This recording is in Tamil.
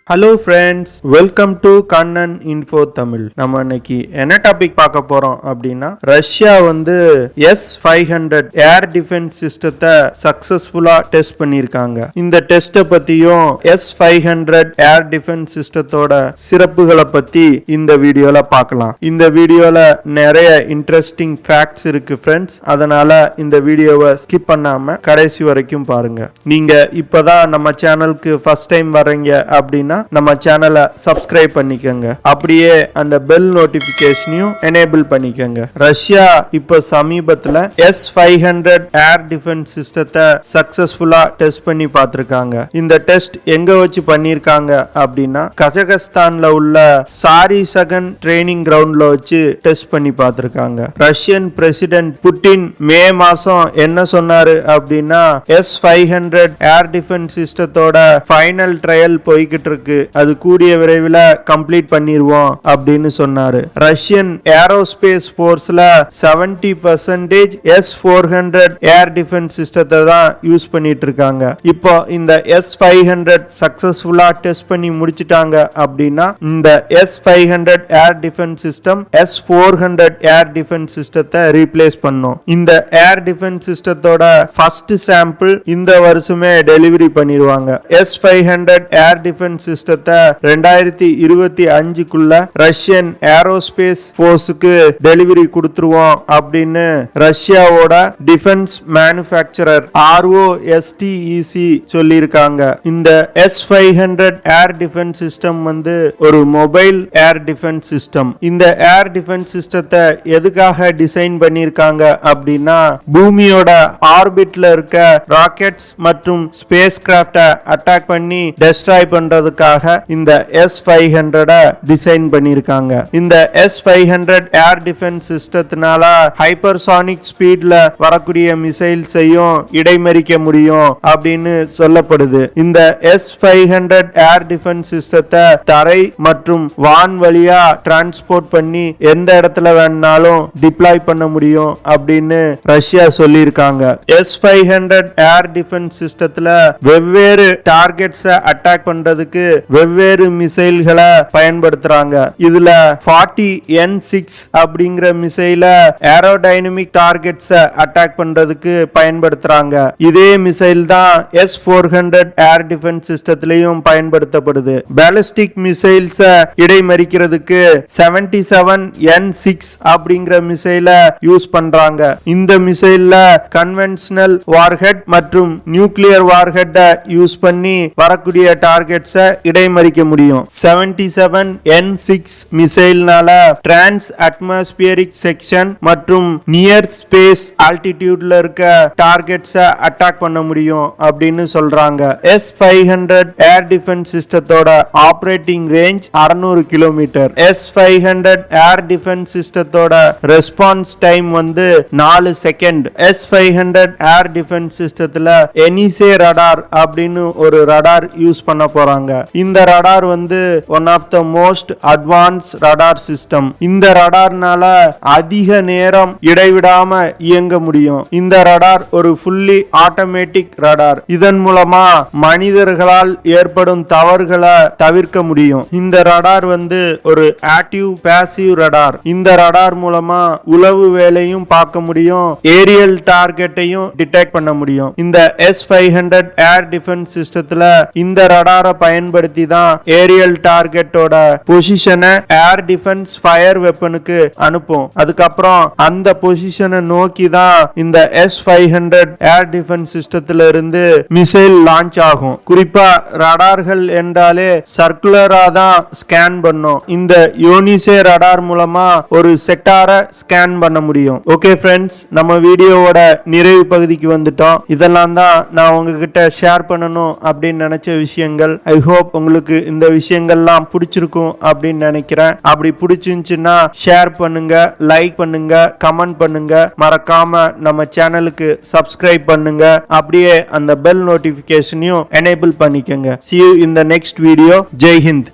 Hello friends, welcome to Kannan Info Tamil. நம்ம இன்னைக்கு என்ன டாபிக் பார்க்க போறோம் அப்படின்னா ரஷ்யா வந்து S-500 ஏர் டிஃபென்ஸ் சிஸ்டத்தை சக்சஸ்ஃபுல்லா டெஸ்ட் பண்ணிருக்காங்க. இந்த டெஸ்ட்டை பத்தியும் S-500 ஏர் டிஃபென்ஸ் சிஸ்டத்தோட சிறப்புகளை பத்தி இந்த வீடியோல பார்க்கலாம். இந்த வீடியோல நிறைய இன்ட்ரெஸ்டிங் ஃபேக்ட்ஸ் இருக்கு ஃப்ரெண்ட்ஸ். அதனால இந்த வீடியோவை ஸ்கிப் பண்ணாம கடைசி வரைக்கும் பாருங்க. நீங்க இப்பதான் நம்ம சேனலுக்கு ஃபர்ஸ்ட் டைம் வர்றீங்க அப்படின்னா நம்ம சேனலை சப்ஸ்கிரைப் பண்ணிக்கங்க. அப்படியே அந்த பெல் நோட்டிபிகேஷனையும் எனேபிள் பண்ணிக்கங்க. ரஷ்யா இப்ப சமீபத்துல S-500 ஏர் டிஃபென்ஸ் சிஸ்டத்தை சக்சஸ்ஃபுல்லா டெஸ்ட் பண்ணி பார்த்திருக்காங்க. இந்த டெஸ்ட் எங்க வச்சு பண்ணிருக்காங்க அப்படின்னா கஜகஸ்தான்ல உள்ள Sary-Shagan ட்ரெய்னிங் கிரவுண்ட்ல வச்சு டெஸ்ட் பண்ணி பார்த்திருக்காங்க. ரஷ்யன் பிரசிடென்ட் புட்டின் மே மாசம் என்ன சொன்னாரு அப்படின்னா S-500 ஏர் டிஃபென்ஸ் சிஸ்டத்தோட ஃபைனல் ட்ரையல் போய்கிட்டு இருக்கு, அது கூடிய விரைவில் கம்ப்ளீட் பண்ணிடுவோம் அப்படின்னு சொன்னாரு. ரஷ்யன் ஏரோஸ்பேஸ் போர்ஸ்ல 70% S-400 ஏர் டிஃபென்ஸ் சிஸ்டத்தை தான் யூஸ் பண்ணிட்டு இருக்காங்க. இப்போ இந்த S-500 சக்சஸ்ஃபுல்லா டெஸ்ட் பண்ணி முடிச்சிட்டாங்க அப்படின்னா இந்த S-500 air defence system S-400 air defence சிஸ்டத்தை ரீப்ளேஸ் பண்ணும். இந்த ஏர் டிஃபென்ஸ் சிஸ்டத்தோட ஃபர்ஸ்ட் சாம்பிள் இந்த வருஷமே டெலிவரி பண்ணிடுவாங்க. S-500 ஏர் டிஃபென்ஸ் சிஸ்டத்தை 2025க்குள்ள ரஷ்யன் ஏரோஸ்பேஸ் போர்ஸுக்கு டெலிவரி கொடுத்துருவோம் அப்படின்னு ரஷ்யாவோட டிஃபென்ஸ் மேனுஃபேக்சரர் ROSTEC சொல்லியிருக்காங்க. இந்த S-500 ஏர் டிஃபென்ஸ் சிஸ்டம் வந்து ஒரு மொபைல் ஏர் டிஃபென்ஸ் சிஸ்டம். இந்த ஏர் டிஃபென்ஸ் சிஸ்டத்தை எதுக்காக டிசைன் பண்ணியிருக்காங்க அப்படின்னா பூமியோட ஆர்பிட்ல இருக்க ராக்கெட்ஸ் மற்றும் ஸ்பேஸ் கிராஃப்டை அட்டாக் பண்ணி டெஸ்ட்ராய் பண்றதுக்காக இந்த S-500 டிசைன் பண்ணிருக்காங்க. இந்த S-500 ஏர் டிஃபென்ஸ் சிஸ்டத்தினால ஹைப்பர்சானிக் ஸ்பீட்ல வரக்கூடிய மிசைல்ஸையும் இடைமறிக்க முடியும் அப்படின்னு சொல்லப்படுது. இந்த S-500 ஏர் டிஃபென்ஸ் சிஸ்டத்தை தரை மற்றும் வான் வழியா டிரான்ஸ்போர்ட் பண்ணி எந்த இடத்துல வேணாலும் டிப்ளாய் பண்ண முடியும் அப்படின்னு ரஷ்யா சொல்லியிருக்காங்க. S-500 ஏர் டிஃபென்ஸ் சிஸ்டத்துல வெவ்வேறு டார்கெட்ஸை அட்டாக் பண்றதுக்கு வெவ்வேறு மிசைல்களை பயன்படுத்துறாங்க. இதுல 40N6 அப்படிங்கிற மிசைல ஏரோடைனமிக் டார்கெட்ஸை அட்டாக் பண்றதுக்கு பயன்படுத்துறாங்க. இதே மிசைல் தான் S-400 air defence சிஸ்டத்திலையும் பயன்படுத்தப்படுது. Ballistic மிசைல்ஸை இடைமறிக்கிறதுக்கு 77N6 அப்படிங்கிற மிசைல யூஸ் பண்றாங்க. இந்த மிசைல்ல கன்வென்ஷனல் வார்ஹெட் மற்றும் நியூக்ளியர் வார்ஹெட் யூஸ் பண்ணி வரக்கூடிய டார்கெட்ஸை இடைமறிக்க முடியும். 77N6 மிசைல்னால டிரான்ஸ் அட்மாஸ்பியரிக் செக்ஷன் மற்றும் நியர் ஸ்பேஸ் ஆல்டிடியூட்ல இருக்க டார்கெட்ஸை அட்டாக் பண்ண முடியும் அப்படின்னு சொல்றாங்க. S-500 ஏர் டிஃபென்ஸ் சிஸ்டத்தோட operating range 600 kilometre. S-500 air defence சிஸ்டத்தோட ரெஸ்பான்ஸ் டைம் வந்து 4 செகண்ட். S-500 ஏர் டிஃபென்ஸ் சிஸ்டத்துல எனிசே ரடார் அப்படின்னு ஒரு ரடார் யூஸ் பண்ண போறாங்க. இந்த ரடார் வந்து one of the most advance radar system. இந்த ரடார்னால அதிக நேரம் இடைவிடாம இயங்க முடியும். இந்த ரடார் ஒரு ஃபுல்லி ஆட்டோமேட்டிக் ரடார். இதன் மூலமா மனிதர்களால் ஏற்படும் தவறுகளை தவிர்க்க முடியும். இந்த ரடார் வந்து ஒரு ஆக்டிவ் பாசிவ் ரடார். இந்த ரடார் மூலமா உளவு வேலையும் பார்க்க முடியும், ஏரியல் டார்கெட்டையும் டிடெக்ட் பண்ண முடியும். இந்த S-500 ஏர் டிஃபென்ஸ் சிஸ்டத்துல இந்த ரடாரை பயன்படுத்தி தான் ஏரியல் டார்கெட்டோட பொசிஷனை ஏர் டிஃபென்ஸ் ஃபயர் வெப்பனுக்கு அனுப்பும். அதுக்கப்புறம் அந்த பொசிஷனை நோக்கி தான் இந்த S-500 ஏர் டிஃபென்ஸ் சிஸ்டத்துல இருந்து மிசைல் லான்ச் ஆகும். குறிப்பா ரடார்கள் என்றாலே சர்க்குலரா தான் ஸ்கேன் பண்ணும். இந்த யோனிசே ரடார் மூலமா ஒரு செக்டாரை ஸ்கேன் பண்ண முடியும். ஓகே ஃப்ரெண்ட்ஸ், நம்ம வீடியோவோட நிறைவு பகுதிக்கு வந்துட்டோம். இதெல்லாம் தான் நான் உங்ககிட்ட ஷேர் பண்ணணும் அப்படின்னு நினைச்ச விஷயங்கள். ஐ ஹோப் உங்களுக்கு இந்த விஷயங்கள்லாம் பிடிச்சிருக்கும் அப்படின்னு நினைக்கிறேன். அப்படி பிடிச்சிருந்துச்சுன்னா ஷேர் பண்ணுங்க, லைக் பண்ணுங்க, கமெண்ட் பண்ணுங்க. மறக்காம நம்ம சேனலுக்கு சப்ஸ்கிரைப் பண்ணுங்க. அப்படியே அந்த பெல் நோட்டிபிகேஷனையும் எனேபிள் பண்ணிக்கங்க. See you in the next video. Jai Hind.